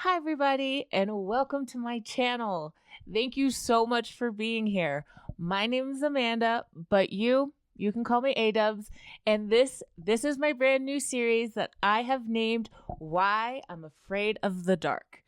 Hi, everybody, and welcome to my channel. Thank you so much for being here. My name is Amanda, but you can call me A-Dubs, and this is my brand new series that I have named Why I'm Afraid of the Dark.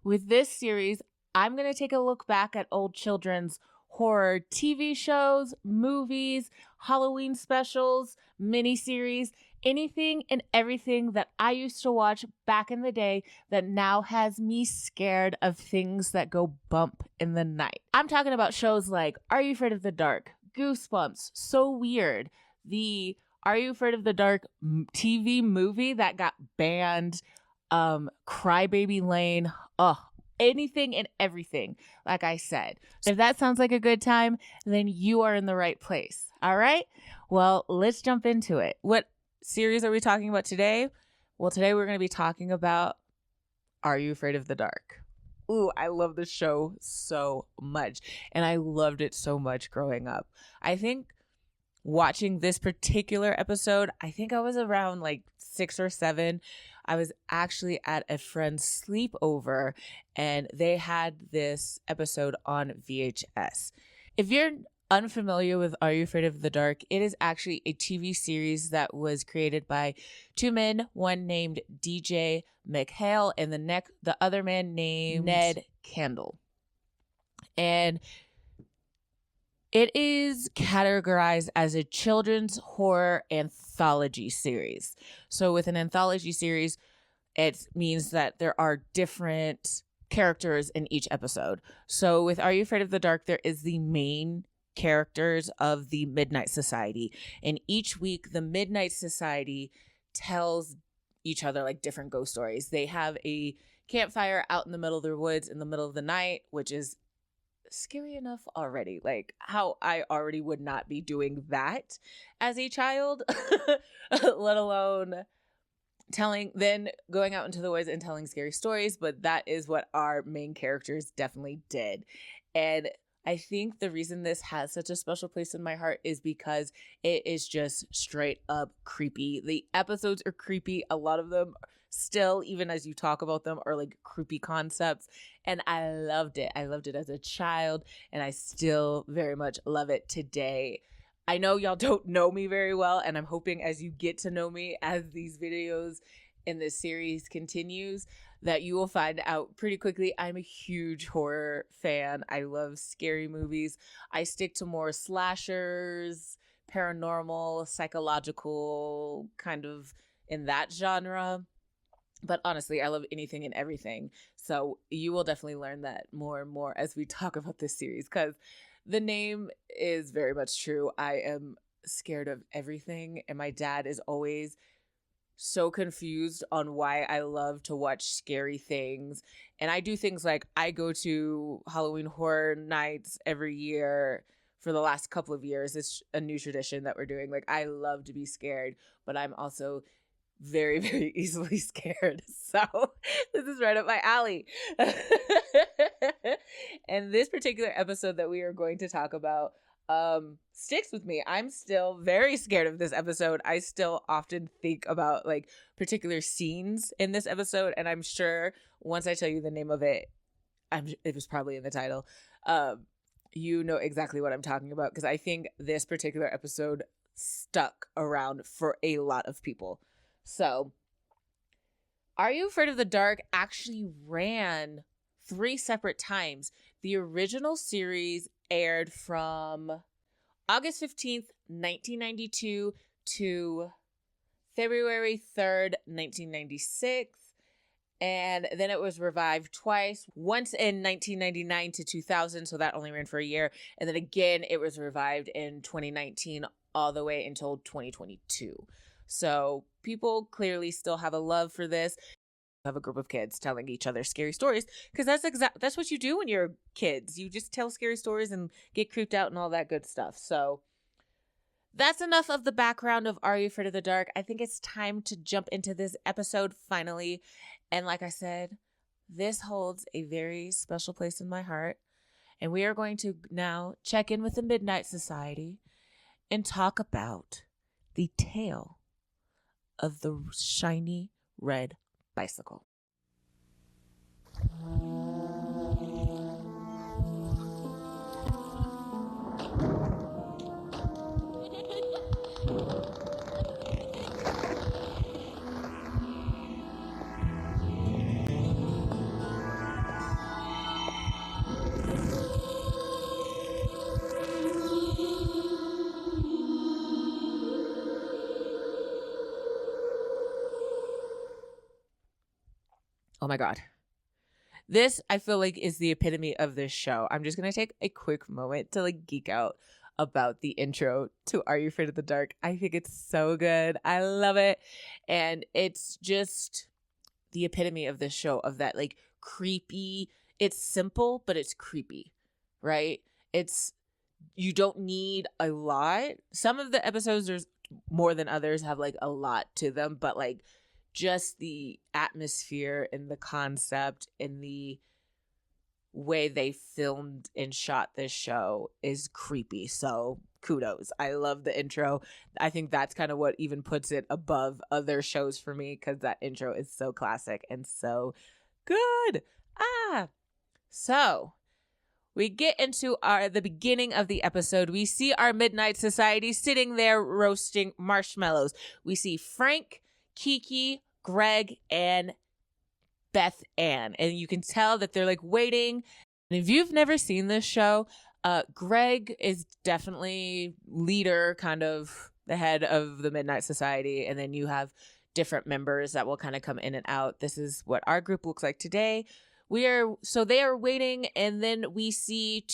With this series, I'm going to take a look back at old children's horror TV shows, movies, Halloween specials, miniseries, anything and everything that I used to watch back in the day that now has me scared of things that go bump in the night. I'm talking about shows like Are You Afraid of the Dark? Goosebumps, So Weird, the Are You Afraid of the Dark TV movie that got banned, Crybaby Lane, anything and everything, like I said. So if that sounds like a good time, then you are in the right place. All right? Well, let's jump into it. What series are we talking about today? Well, today we're going to be talking about Are You Afraid of the Dark? Ooh, I love this show so much, and I loved it so much growing up. I think watching this particular episode, I think I was around like 6 or 7. I was actually at a friend's sleepover, and they had this episode on VHS. If you're unfamiliar with Are You Afraid of the Dark, it is actually a TV series that was created by two men, one named DJ McHale and the other man named Ned Candle. And it is categorized as a children's horror anthology series. So with an anthology series, it means that there are different characters in each episode. So with Are You Afraid of the Dark, there is the main characters of the Midnight Society. And each week, the Midnight Society tells each other like different ghost stories. They have a campfire out in the middle of the woods in the middle of the night, which is scary enough already. Like how I already would not be doing that as a child, let alone going out into the woods and telling scary stories. But that is what our main characters definitely did. And I think the reason this has such a special place in my heart is because it is just straight up creepy. The episodes are creepy. A lot of them still, even as you talk about them, are like creepy concepts. And I loved it. I loved it as a child, and I still very much love it today. I know y'all don't know me very well, and I'm hoping as you get to know me as these videos in this series continues, that you will find out pretty quickly I'm a huge horror fan. I love scary movies. I stick to more slashers, paranormal, psychological, kind of in that genre. But honestly, I love anything and everything. So you will definitely learn that more and more as we talk about this series, because the name is very much true. I am scared of everything, and my dad is always so confused on why I love to watch scary things. And I do things like I go to Halloween Horror Nights every year. For the last couple of years, it's a new tradition that we're doing. Like, I love to be scared, but I'm also very, very easily scared. So this is right up my alley. And this particular episode that we are going to talk about sticks with me. I'm still very scared of this episode. I still often think about like particular scenes in this episode, and I'm sure once I tell you the name of it, it was probably in the title. You know exactly what I'm talking about, because I think this particular episode stuck around for a lot of people. So, Are You Afraid of the Dark actually ran 3 separate times. The original series aired from August 15th, 1992 to February 3rd, 1996. And then it was revived twice, once in 1999 to 2000, so that only ran for a year. And then again, it was revived in 2019 all the way until 2022. So people clearly still have a love for this. Have a group of kids telling each other scary stories, because that's what you do when you're kids. You just tell scary stories and get creeped out and all that good stuff. So that's enough of the background of Are You Afraid of the Dark? I think it's time to jump into this episode finally. And like I said, this holds a very special place in my heart. And we are going to now check in with the Midnight Society and talk about the tale of the shiny red bicycle. Oh my God. This, I feel like, is the epitome of this show. I'm just going to take a quick moment to like geek out about the intro to Are You Afraid of the Dark? I think it's so good. I love it. And it's just the epitome of this show, of that like creepy, it's simple, but it's creepy, right? It's, you don't need a lot. Some of the episodes, there's more than others, have like a lot to them, but like just the atmosphere and the concept and the way they filmed and shot this show is creepy. So kudos. I love the intro. I think that's kind of what even puts it above other shows for me, because that intro is so classic and so good. So we get into the beginning of the episode. We see our Midnight Society sitting there roasting marshmallows. We see Frank, Kiki, Greg, and Beth Ann. And you can tell that they're like waiting. And if you've never seen this show, Greg is definitely leader, kind of the head of the Midnight Society. And then you have different members that will kind of come in and out. This is what our group looks like today. So they are waiting, and then we see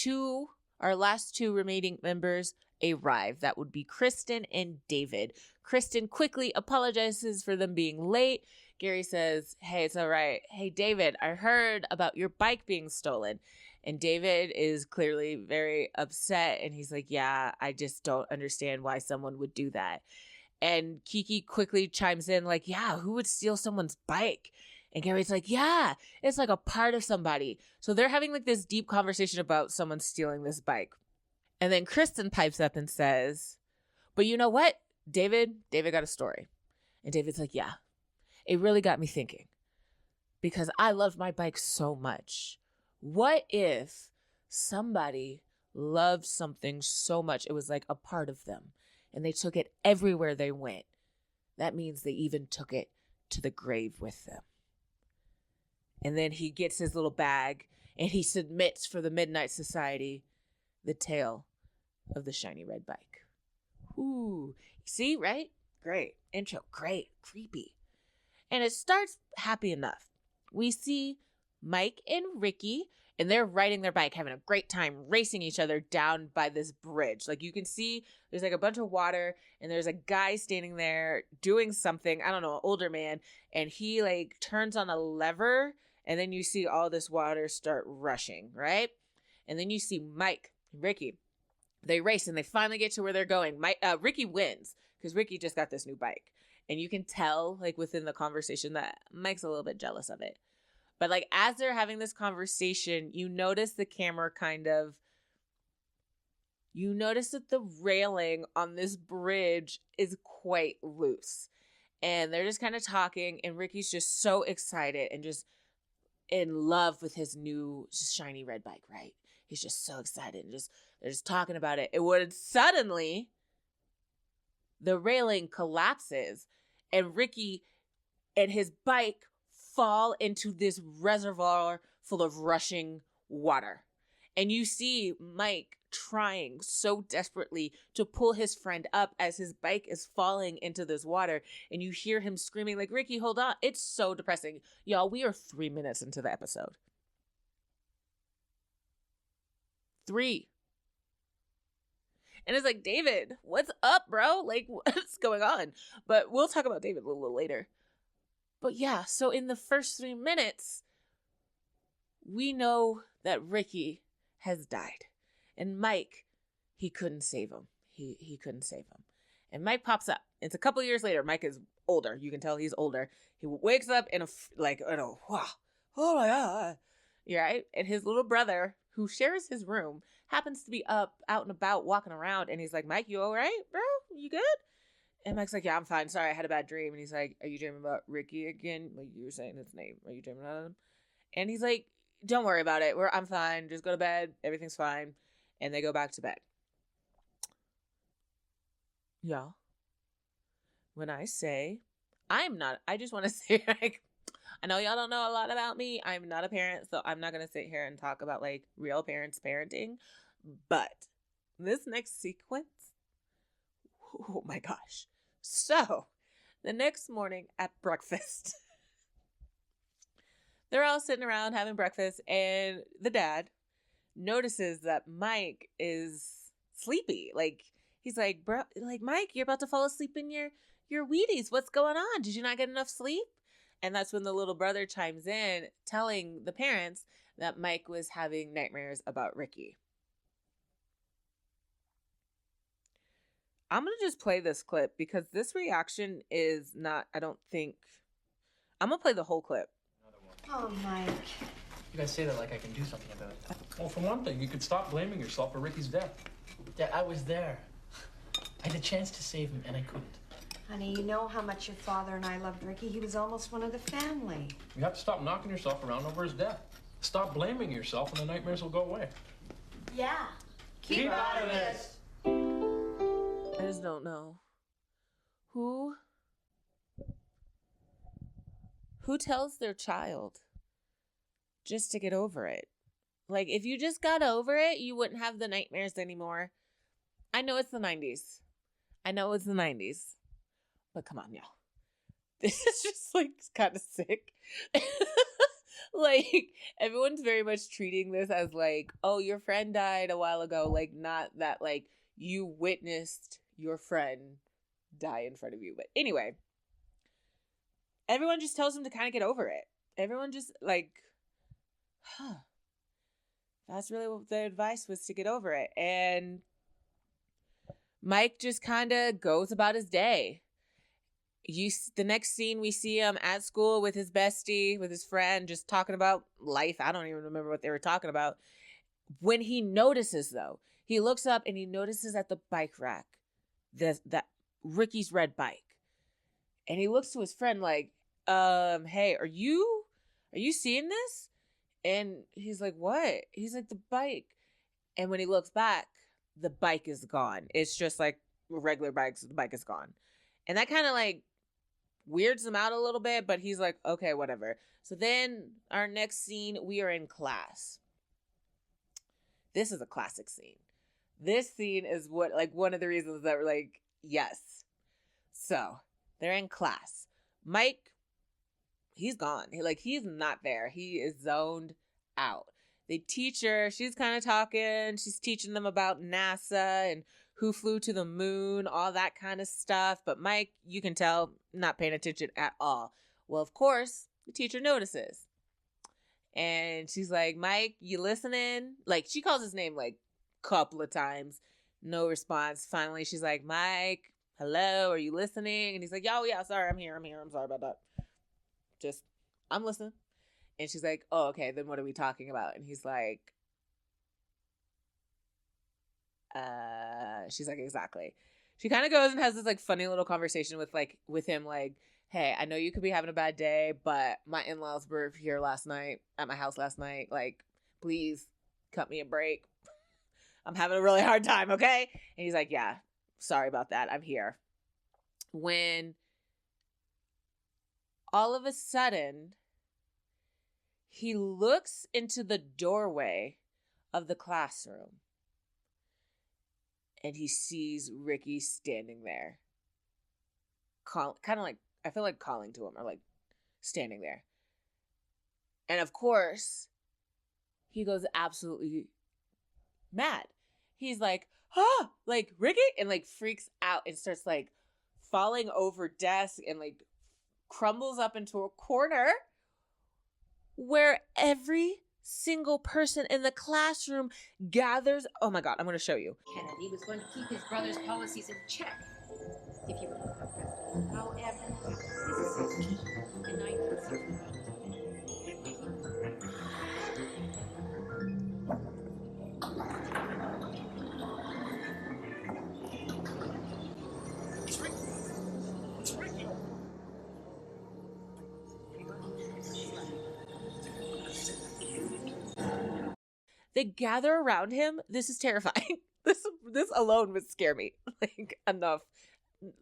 our last two remaining members arrive. That would be Kristen and David. Kristen quickly apologizes for them being late. Gary says, "Hey, it's all right. Hey, David, I heard about your bike being stolen." And David is clearly very upset, and he's like, "Yeah, I just don't understand why someone would do that." And Kiki quickly chimes in like, "Yeah, who would steal someone's bike?" And Gary's like, "Yeah, it's like a part of somebody." So they're having like this deep conversation about someone stealing this bike. And then Kristen pipes up and says, "But you know what, David got a story." And David's like, "Yeah, it really got me thinking, because I loved my bike so much. What if somebody loved something so much it was like a part of them, and they took it everywhere they went? That means they even took it to the grave with them." And then he gets his little bag and he submits for the Midnight Society the tale of the shiny red bike. Ooh, see, right? Great intro, great, creepy. And it starts happy enough. We see Mike and Ricky, and they're riding their bike, having a great time, racing each other down by this bridge. Like you can see there's like a bunch of water, and there's a guy standing there doing something, I don't know, an older man, and he like turns on a lever, and then you see all this water start rushing, right? And then you see Mike and Ricky. They race and they finally get to where they're going. Ricky wins because Ricky just got this new bike. And you can tell, like, within the conversation that Mike's a little bit jealous of it. But, like, as they're having this conversation, you notice the camera you notice that the railing on this bridge is quite loose. And they're just kind of talking, and Ricky's just so excited and just in love with his new shiny red bike, right? He's just so excited, and they're just talking about it. It would suddenly, the railing collapses, and Ricky and his bike fall into this reservoir full of rushing water. And you see Mike trying so desperately to pull his friend up as his bike is falling into this water. And you hear him screaming like, "Ricky, hold on." It's so depressing. Y'all, we are 3 minutes into the episode. 3. And it's like, David, what's up, bro? Like, what's going on? But we'll talk about David a little later. But yeah, so in the first 3 minutes, we know that Ricky has died. And Mike, he couldn't save him. He couldn't save him. And Mike pops up. It's a couple years later. Mike is older. You can tell he's older. He wakes up in wow, oh my God. Yeah, right? And his little brother, who shares his room, happens to be up, out and about, walking around. And he's like, "Mike, you all right, bro? You good?" And Mike's like, "Yeah, I'm fine. Sorry, I had a bad dream." And he's like, "Are you dreaming about Ricky again? Like you were saying his name. Are you dreaming about him?" And he's like, "Don't worry about it. I'm fine. Just go to bed. Everything's fine." And they go back to bed. Y'all, when I say I just want to say, like, I know y'all don't know a lot about me. I'm not a parent, so I'm not going to sit here and talk about like real parents parenting. But this next sequence, oh my gosh. So the next morning at breakfast, they're all sitting around having breakfast, and the dad notices that Mike is sleepy. Like, he's like, bro, like, Mike, you're about to fall asleep in your Wheaties. What's going on? Did you not get enough sleep? And that's when the little brother chimes in, telling the parents that Mike was having nightmares about Ricky. I'm going to just play this clip because this reaction is not, I don't think, I'm going to play the whole clip. Oh, Mike. You guys say that like I can do something about it. Well, for one thing, you could stop blaming yourself for Ricky's death. Dad, I was there. I had a chance to save him, and I couldn't. Honey, you know how much your father and I loved Ricky. He was almost one of the family. You have to stop knocking yourself around over his death. Stop blaming yourself and the nightmares will go away. Yeah. Keep out of this. I just don't know. Who tells their child just to get over it? Like, if you just got over it, you wouldn't have the nightmares anymore. I know it's the 90s. But come on, y'all. This is just, like, kind of sick. Like, everyone's very much treating this as, like, oh, your friend died a while ago. Like, not that, like, you witnessed your friend die in front of you. But anyway, everyone just tells him to kind of get over it. Everyone just, like, that's really what the advice was, to get over it. And Mike just kind of goes about his day. The next scene, we see him at school with his bestie, with his friend, just talking about life. I don't even remember what they were talking about. When he notices, though, he looks up and he notices at the bike rack that Ricky's red bike. And he looks to his friend like, hey, are you seeing this? And he's like, what? He's like, the bike. And when he looks back, the bike is gone. It's just like regular bikes. The bike is gone. And that kind of like weirds him out a little bit, but he's like, okay, whatever. So then our next scene, we are in class. This is a classic scene. This scene is what, like, one of the reasons that we're like, yes. So they're in class. Mike, he's gone. He's not there. He is zoned out. The teacher, she's kind of talking. She's teaching them about NASA and who flew to the moon, all that kind of stuff. But Mike, you can tell, not paying attention at all. Well, of course, the teacher notices. And she's like, Mike, you listening? Like, she calls his name like a couple of times. No response. Finally, she's like, Mike, hello, are you listening? And he's like, oh, yeah, sorry, I'm here. I'm sorry about that. I'm listening. And she's like, oh, okay, then what are we talking about? And he's like, she's like, exactly. She kind of goes and has this like funny little conversation with him, like, hey, I know you could be having a bad day, but my in-laws were here at my house last night. Like, please cut me a break. I'm having a really hard time, okay? And he's like, yeah, sorry about that. I'm here. When all of a sudden, he looks into the doorway of the classroom. And he sees Ricky standing there. Kind of like, I feel like calling to him, or like standing there. And of course, he goes absolutely mad. He's like, like, Ricky? And like freaks out and starts like falling over desk and like crumbles up into a corner where every single person in the classroom gathers. Oh my God, I'm going to show you. Kennedy was going to keep his brother's policies in check, if you recall, President. However, this is in 1960. They gather around him. This is terrifying. This alone would scare me, like, enough.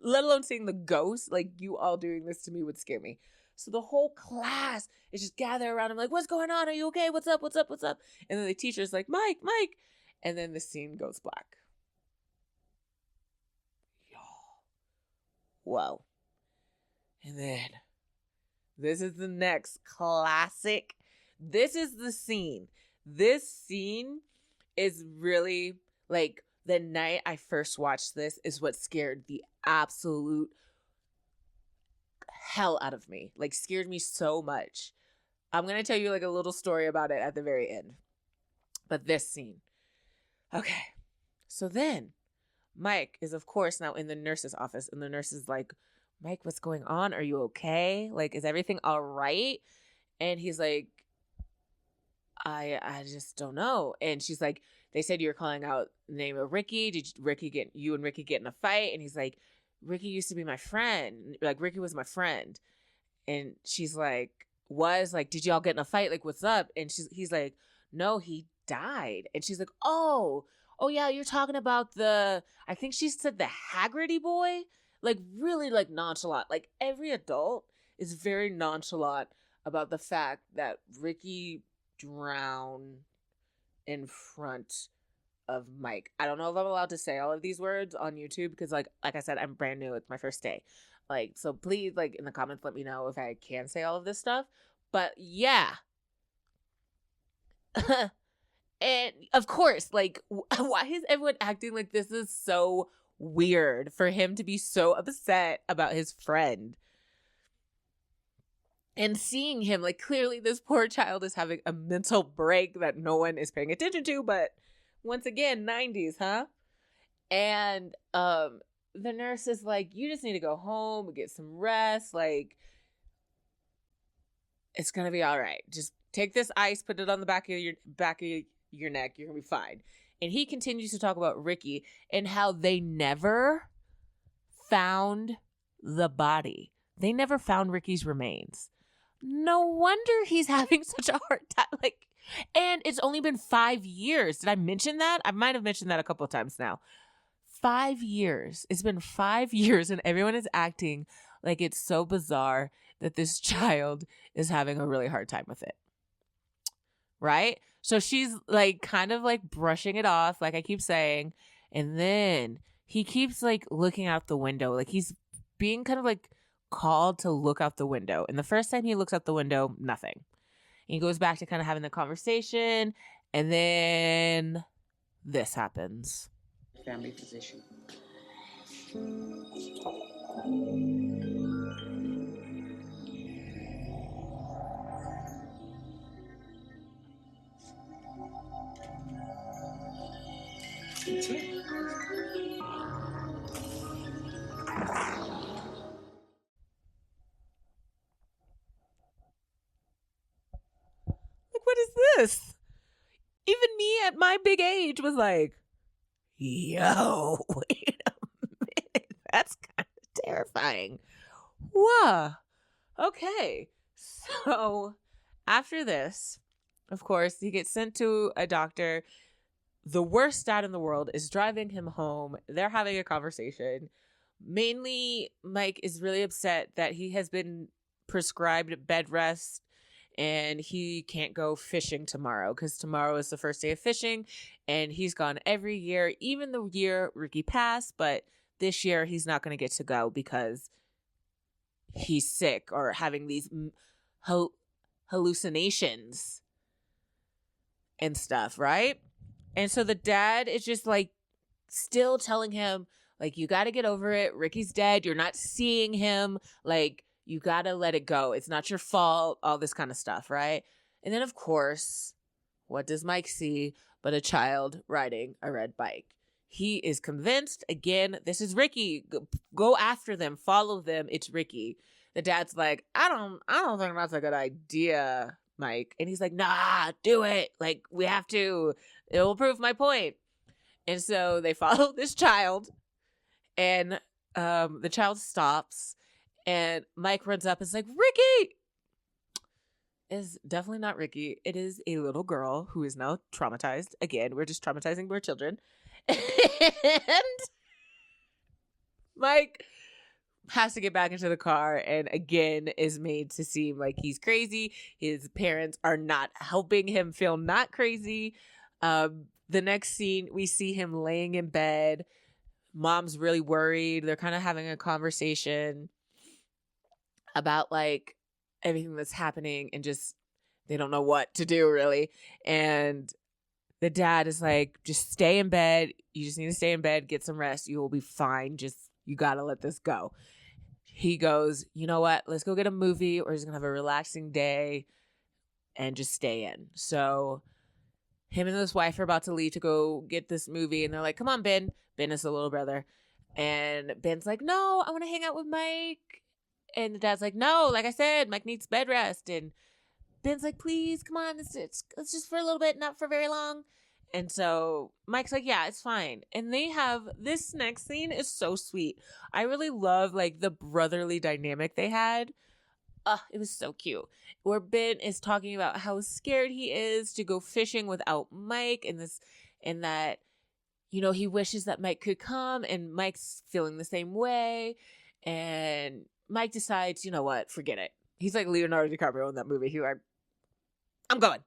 Let alone seeing the ghost. Like, you all doing this to me would scare me. So the whole class is just gathered around him like, what's going on? Are you okay? What's up? And then the teacher's like, Mike. And then the scene goes black. Y'all. Whoa. And then this is the next classic this is the scene. This scene is really like the night I first watched this is what scared the absolute hell out of me. Like scared me so much. I'm going to tell you like a little story about it at the very end. But this scene. Okay. So then Mike is of course now in the nurse's office and the nurse is like, Mike, what's going on? Are you okay? Like, is everything all right? And he's like, I just don't know. And she's like, they said you were calling out the name of Ricky. Did you and Ricky get in a fight? And he's like, Ricky used to be my friend. Like, Ricky was my friend. And she's like, did y'all get in a fight? Like, what's up? And he's like, no, he died. And she's like, oh yeah, you're talking about I think she said the Haggerty boy. Like, really, like, nonchalant. Like, every adult is very nonchalant about the fact that Ricky drowned in front of Mike. I don't know if I'm allowed to say all of these words on YouTube because like I said, I'm brand new. It's my first day. Like, so please, like, in the comments, let me know if I can say all of this stuff. But yeah. And of course, like, why is everyone acting like this is so weird for him to be so upset about his friend? And seeing him, like, clearly this poor child is having a mental break that no one is paying attention to. But once again, 90s, huh? And the nurse is like, you just need to go home and get some rest. Like, it's going to be all right. Just take this ice, put it on the back of your neck. You're going to be fine. And he continues to talk about Ricky and how they never found the body. They never found Ricky's remains. No wonder he's having such a hard time. Like, and it's only been 5 years. Did I mention that? I might have mentioned that a couple of times now. 5 years. It's been 5 years and everyone is acting like it's so bizarre that this child is having a really hard time with it. Right? So she's like kind of like brushing it off, like I keep saying. And then he keeps like looking out the window. Like he's being kind of like called to look out the window. And the first time he looks out the window, nothing. He goes back to kind of having the conversation. And then this happens. Family physician. Like, what is this? Even me at my big age was like, yo, wait a minute. That's kind of terrifying. Whoa. Okay. So after this, of course, he gets sent to a doctor. The worst dad in the world is driving him home. They're having a conversation. Mainly, Mike is really upset that he has been prescribed bed rest and he can't go fishing tomorrow because tomorrow is the first day of fishing and he's gone every year, even the year Ricky passed, but this year he's not going to get to go because he's sick or having these hallucinations and stuff, right? And so the dad is just like still telling him, like, you got to get over it. Ricky's dead. You're not seeing him. Like, you got to let it go. It's not your fault. All this kind of stuff, right? And then, of course, what does Mike see but a child riding a red bike? He is convinced, again, this is Ricky. Go after them. Follow them. It's Ricky. The dad's like, I don't think that's a good idea, Mike. And he's like, nah, do it. Like, we have to. It will prove my point. And so they follow this child. And the child stops. And Mike runs up and is like, Ricky! Is definitely not Ricky. It is a little girl who is now traumatized. Again, we're just traumatizing more children. And Mike has to get back into the car and again is made to seem like he's crazy. His parents are not helping him feel not crazy. The next scene, we see him laying in bed. Mom's really worried. They're kind of having a conversation about like everything that's happening and just They don't know what to do really. And the dad is like, just stay in bed. You just need to stay in bed, get some rest. You will be fine. Just, you got to let this go. He goes, you know what? Let's go get a movie. We're just going to have a relaxing day and just stay in. So him and his wife are about to leave to go get this movie. And they're like, come on, Ben. Ben is the little brother. And Ben's like, no, I want to hang out with Mike. And the dad's like, no, like I said, Mike needs bed rest. And Ben's like, please, come on. It's just for a little bit, not for very long. And so Mike's like, yeah, it's fine. And they have, this next scene is so sweet. I really love like the brotherly dynamic they had. It was so cute. Where Ben is talking about how scared he is to go fishing without Mike, and that, you know, he wishes that Mike could come, and Mike's feeling the same way. And Mike decides, you know what, forget it. He's like Leonardo DiCaprio in that movie. He's like, I'm going.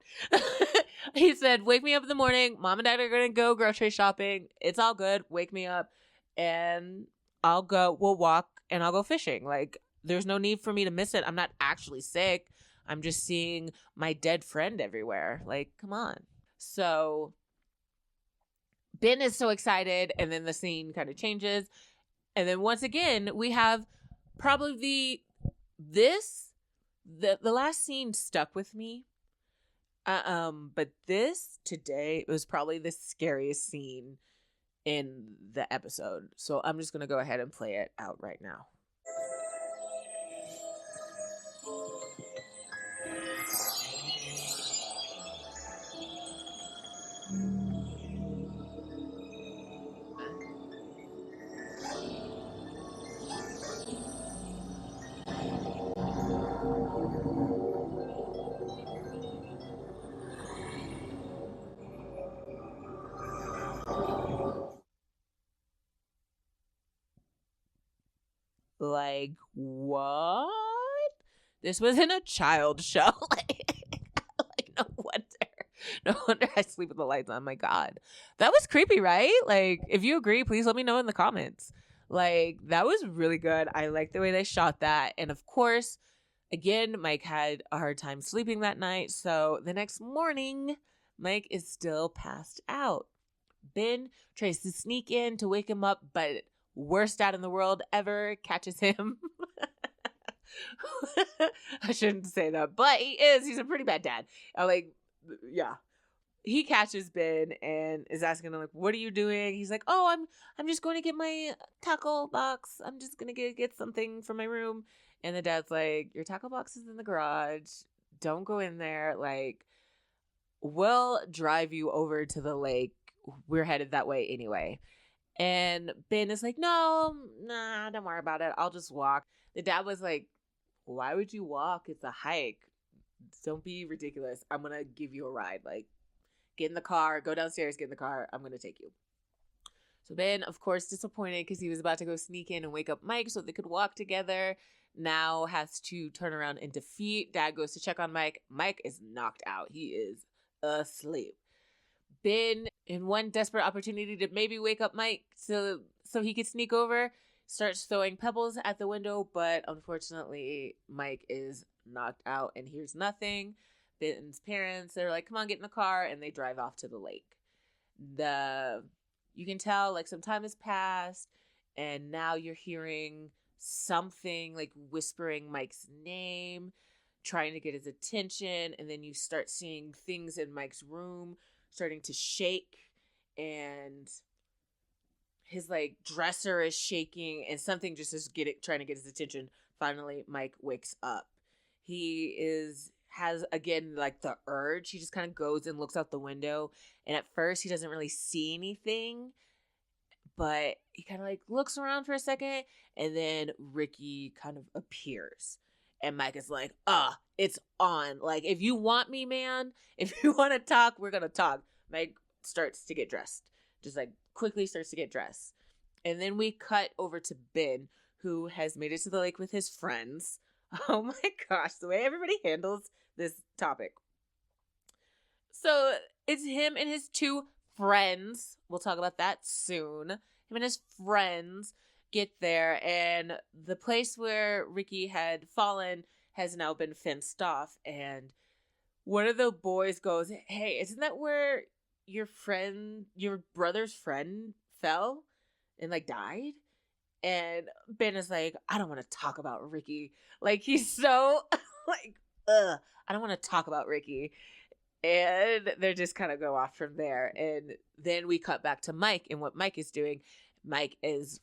He said, wake me up in the morning. Mom and dad are going to go grocery shopping. It's all good. Wake me up and I'll go. We'll walk and I'll go fishing. Like, there's no need for me to miss it. I'm not actually sick. I'm just seeing my dead friend everywhere. Like, come on. So Ben is so excited. And then the scene kind of changes. And then once again, we have probably the last scene stuck with me. But this today was probably the scariest scene in the episode. So I'm just gonna go ahead and play it out right now. Like, what? This was in a child show. like no wonder I sleep with the lights on. My God, that was creepy, right? Like, if you agree, please let me know in the comments. Like, that was really good. I like the way they shot that. And of course, again, Mike had a hard time sleeping that night. So the next morning, Mike is still passed out. Ben tries to sneak in to wake him up, but worst dad in the world ever catches him. I shouldn't say that, but he is. He's a pretty bad dad. Yeah. He catches Ben and is asking him, like, what are you doing? He's like, oh, I'm just going to get my tackle box. I'm just going to get something from my room. And the dad's like, your tackle box is in the garage. Don't go in there. Like, we'll drive you over to the lake. We're headed that way anyway. And Ben is like, no, nah, don't worry about it. I'll just walk. The dad was like, why would you walk? It's a hike. Don't be ridiculous. I'm going to give you a ride. Like, get in the car, go downstairs, get in the car. I'm going to take you. So Ben, of course, disappointed because he was about to go sneak in and wake up Mike so they could walk together. Now has to turn around in defeat. Dad goes to check on Mike. Mike is knocked out. He is asleep. Ben, in one desperate opportunity to maybe wake up Mike so he could sneak over, starts throwing pebbles at the window, but unfortunately Mike is knocked out and hears nothing. Ben's parents, they're like, come on, get in the car, and they drive off to the lake. You can tell like some time has passed, and now you're hearing something like whispering Mike's name, trying to get his attention, and then you start seeing things in Mike's room starting to shake, and his like dresser is shaking, and something just is trying to get his attention. Finally, Mike wakes up. He has again like the urge. He just kind of goes and looks out the window, and at first he doesn't really see anything, but he kind of like looks around for a second, and then Ricky kind of appears. And Mike is like, it's on. Like, if you want me, man, if you want to talk, we're going to talk. Mike starts to get dressed. Just like quickly starts to get dressed. And then we cut over to Ben, who has made it to the lake with his friends. Oh my gosh, the way everybody handles this topic. So it's him and his two friends. We'll talk about that soon. Him and his friends get there, and the place where Ricky had fallen has now been fenced off, and one of the boys goes, "Hey, isn't that where your brother's friend fell and like died?" And Ben is like, "I don't want to talk about Ricky." Like, he's so like, ugh, I don't want to talk about Ricky. And they just kind of go off from there. And then we cut back to Mike and what Mike is doing. Mike is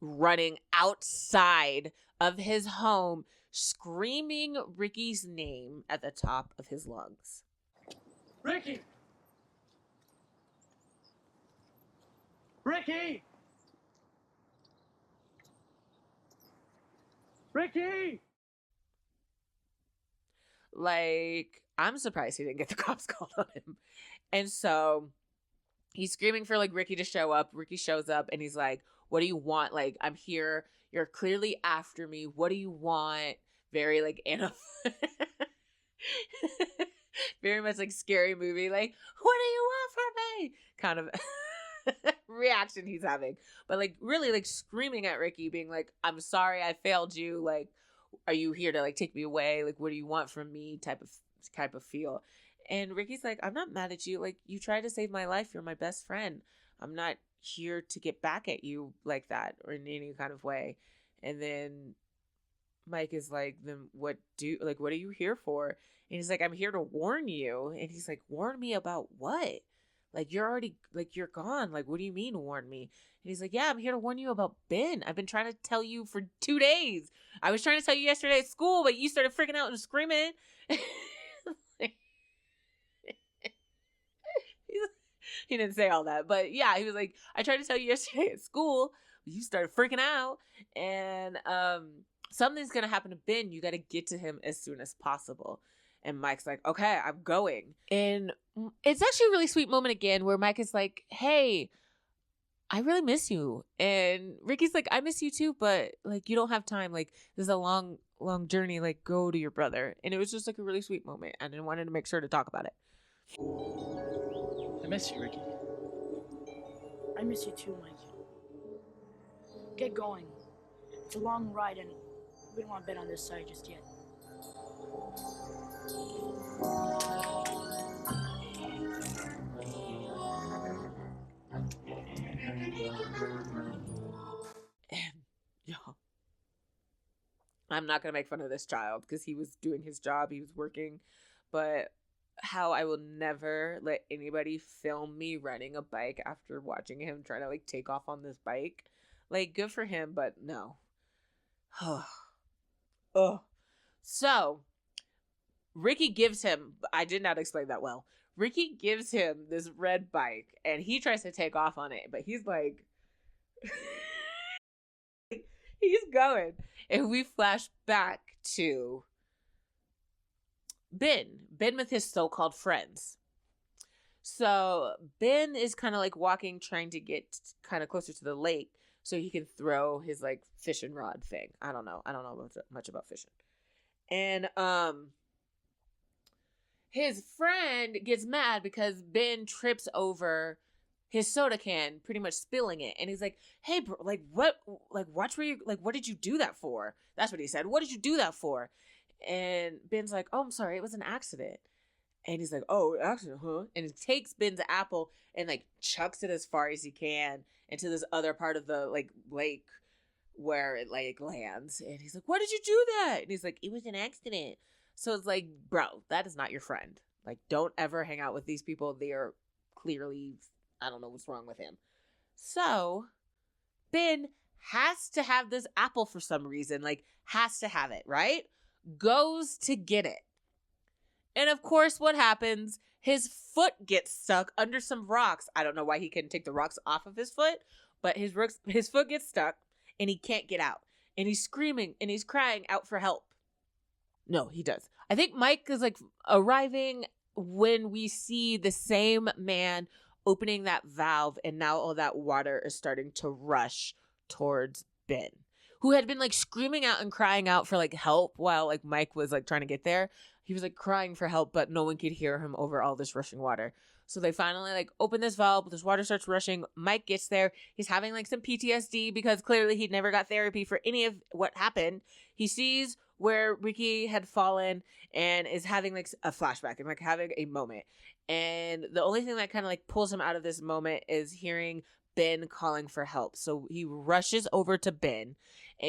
running outside of his home, screaming Ricky's name at the top of his lungs. Ricky! Ricky! Ricky! Like, I'm surprised he didn't get the cops called on him. And so he's screaming for like Ricky to show up. Ricky shows up and he's like, "What do you want? Like, I'm here. You're clearly after me. What do you want?" Very like very much like Scary Movie. Like, "What do you want from me?" Kind of reaction he's having. But like really like screaming at Ricky, being like, "I'm sorry I failed you. Like, are you here to like take me away? Like, what do you want from me?" type of feel. And Ricky's like, "I'm not mad at you. Like, you tried to save my life. You're my best friend. I'm not here to get back at you like that or in any kind of way." And then Mike is like, "Then what are you here for?" And he's like, "I'm here to warn you." And he's like, "Warn me about what? Like, you're already, like, you're gone. Like, what do you mean warn me?" And he's like, "Yeah, I'm here to warn you about Ben. I've been trying to tell you for 2 days. I was trying to tell you yesterday at school, but you started freaking out and screaming." He didn't say all that, but yeah, he was like, "I tried to tell you yesterday at school, but you started freaking out, and something's gonna happen to Ben. You got to get to him as soon as possible." And Mike's like, "Okay, I'm going." And it's actually a really sweet moment again where Mike is like, "Hey, I really miss you." And Ricky's like, "I miss you too, but like, you don't have time. Like, this is a long journey. Like, go to your brother." And it was just like a really sweet moment, and I wanted to make sure to talk about it. I miss you, Ricky. I miss you too, Mike. Get going. It's a long ride and we don't want to bet on this side just yet. Y'all, I'm not going to make fun of this child because he was doing his job. He was working. But how I will never let anybody film me running a bike after watching him trying to like take off on this bike. Like, good for him, but no. Ugh. So Ricky gives him, I did not explain that well. Ricky gives him this red bike and he tries to take off on it, but he's like, he's going. And we flash back to Ben with his so-called friends. So Ben is kind of like walking, trying to get kind of closer to the lake so he can throw his like fishing rod thing. I don't know much about fishing. And his friend gets mad because Ben trips over his soda can, pretty much spilling it. And he's like, "Hey, bro, like what? Like, watch where you, like, what did you do that for?" That's what he said. "What did you do that for?" And Ben's like, "Oh, I'm sorry. It was an accident." And he's like, "Oh, accident, huh?" And he takes Ben's apple and like chucks it as far as he can into this other part of the like lake where it like lands. And he's like, "Why did you do that?" And he's like, "It was an accident." So it's like, bro, that is not your friend. Like, don't ever hang out with these people. They are clearly, I don't know what's wrong with him. So Ben has to have this apple for some reason, like has to have it, right? Goes to get it. And of course, what happens? His foot gets stuck under some rocks. I don't know why he couldn't take the rocks off of his foot, but his foot gets stuck and he can't get out. And he's screaming and he's crying out for help. No, he does. I think Mike is like arriving when we see the same man opening that valve, and now all that water is starting to rush towards Ben, who had been like screaming out and crying out for like help while like Mike was like trying to get there. He was like crying for help, but no one could hear him over all this rushing water. So they finally like open this valve, this water starts rushing. Mike gets there. He's having like some PTSD because clearly he'd never got therapy for any of what happened. He sees where Ricky had fallen and is having like a flashback and like having a moment. And the only thing that kind of like pulls him out of this moment is hearing Ben calling for help. So he rushes over to Ben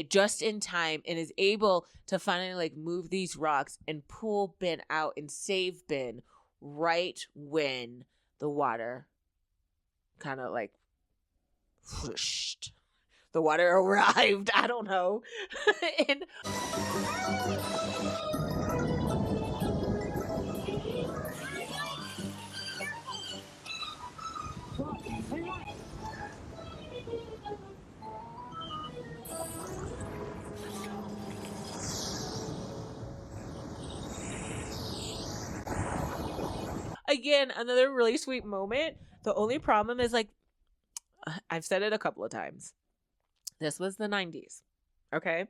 just in time and is able to finally like move these rocks and pull Ben out and save Ben right when the water kind of like whooshed. The water arrived. I don't know. And again, another really sweet moment. The only problem is like I've said it a couple of times. This was the 90s. Okay?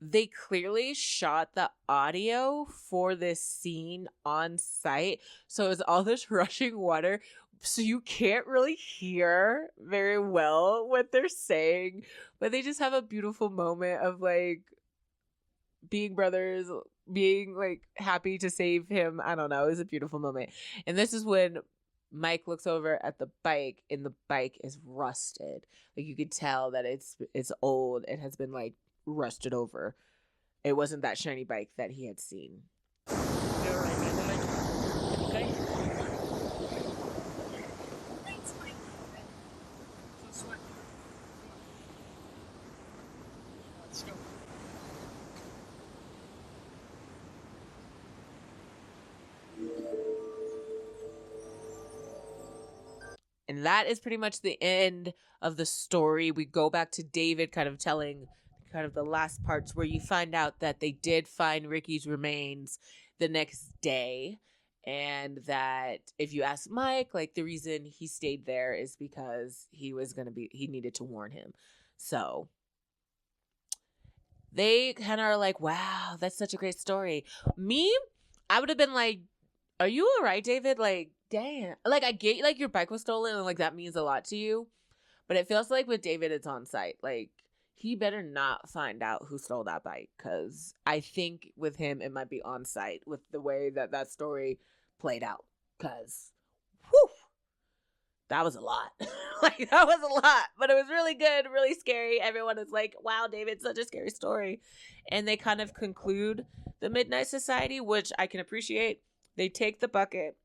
They clearly shot the audio for this scene on site. So it's all this rushing water. So you can't really hear very well what they're saying. But they just have a beautiful moment of like being brothers, being like happy to save him. I don't know. It was a beautiful moment. And this is when Mike looks over at the bike and the bike is rusted. Like you could tell that it's old. It has been like rusted over. It wasn't that shiny bike that he had seen. You're right, man. Okay? Thanks, Mike. Don't sweat. Let's go. And that is pretty much the end of the story. We go back to David kind of telling kind of the last parts where you find out that they did find Ricky's remains the next day. And that if you ask Mike, like the reason he stayed there is because he needed to warn him. So they kind of are like, wow, that's such a great story. Me, I would have been like, are you all right, David? Like, damn. Like, I get, like, your bike was stolen and, like, that means a lot to you. But it feels like with David, it's on site. Like, he better not find out who stole that bike. Because I think with him, it might be on site with the way that story played out. Because, whew, that was a lot. Like, that was a lot. But it was really good, really scary. Everyone is like, wow, David, such a scary story. And they kind of conclude the Midnight Society, which I can appreciate. They take the bucket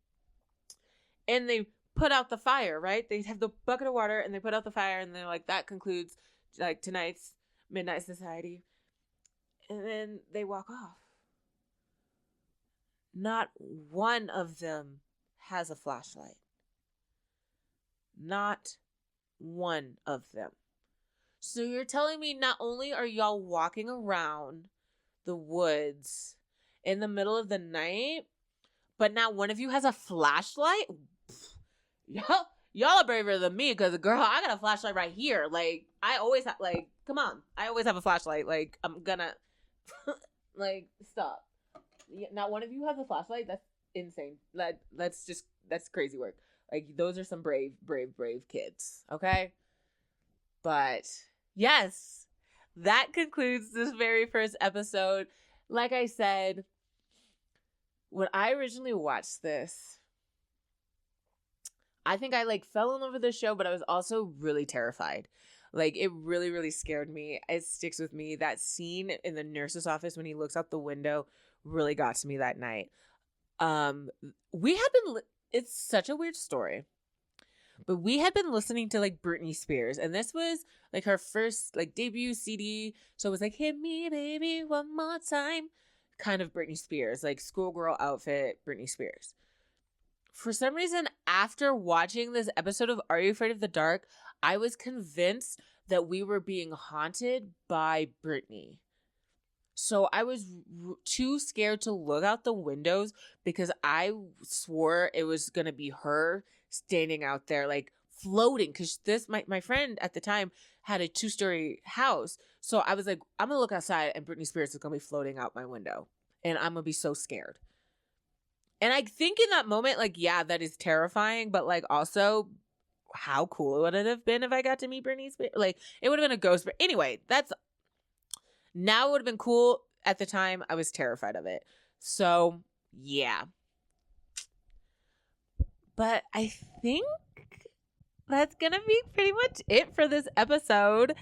and they put out the fire, right? They have the bucket of water and they put out the fire and they're like, that concludes like tonight's Midnight Society. And then they walk off. Not one of them has a flashlight. Not one of them. So you're telling me not only are y'all walking around the woods in the middle of the night, but now one of you has a flashlight? Y'all are braver than me because, girl, I got a flashlight right here. Like, I always have, like, come on. I always have a flashlight. Like, I'm gonna, like, stop. Not one of you has a flashlight? That's insane. That's crazy work. Like, those are some brave kids, okay? But, yes, that concludes this very first episode. Like I said, when I originally watched this, I think I like fell in love with the show, but I was also really terrified. Like it really, really scared me. It sticks with me. That scene in the nurse's office when he looks out the window really got to me that night. It's such a weird story, but we had been listening to like Britney Spears, and this was like her first like debut CD. So it was like, hit me, baby, one more time. Kind of Britney Spears, like schoolgirl outfit, Britney Spears. For some reason, after watching this episode of Are You Afraid of the Dark, I was convinced that we were being haunted by Britney. So I was too scared to look out the windows because I swore it was going to be her standing out there like floating. Because my friend at the time had a 2-story house. So I was like, I'm going to look outside and Britney Spears is going to be floating out my window. And I'm going to be so scared. And I think in that moment, like, yeah, that is terrifying. But like also, how cool would it have been if I got to meet Britney Spears? Like, it would have been a ghost. But anyway, that's Now it would have been cool. At the time, I was terrified of it. So, yeah. But I think that's going to be pretty much it for this episode.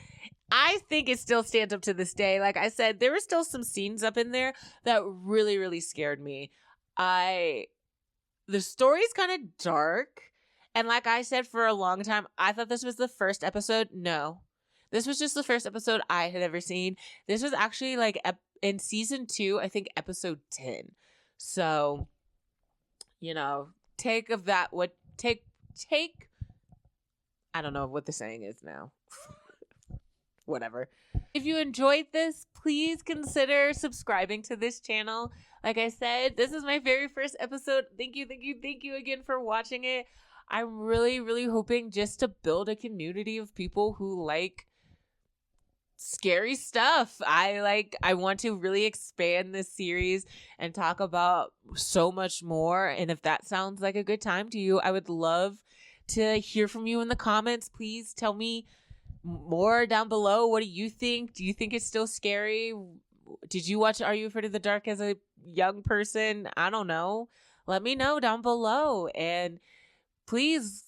I think it still stands up to this day. Like I said, there were still some scenes up in there that really, really scared me. The story's kind of dark. And like I said, for a long time, I thought this was the first episode. No, this was just the first episode I had ever seen. This was actually like in season 2, I think episode 10. So, you know, take of that. Take, I don't know what the saying is now. Whatever. If you enjoyed this, please consider subscribing to this channel. Like I said, this is my very first episode. Thank you again for watching it. I'm really, really hoping just to build a community of people who like scary stuff. I want to really expand this series and talk about so much more. And if that sounds like a good time to you, I would love to hear from you in the comments. Please tell me more down below. What do you think? Do you think it's still scary? Did you watch Are You Afraid of the Dark as a young person? I don't know. Let me know down below. And please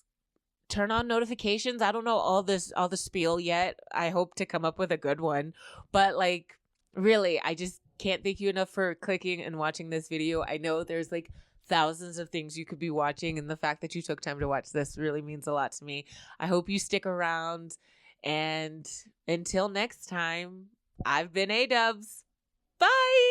turn on notifications. I don't know all the spiel yet. I hope to come up with a good one. But like, really, I just can't thank you enough for clicking and watching this video. I know there's like thousands of things you could be watching, and the fact that you took time to watch this really means a lot to me. I hope you stick around. And until next time, I've been A-Dubs. Bye!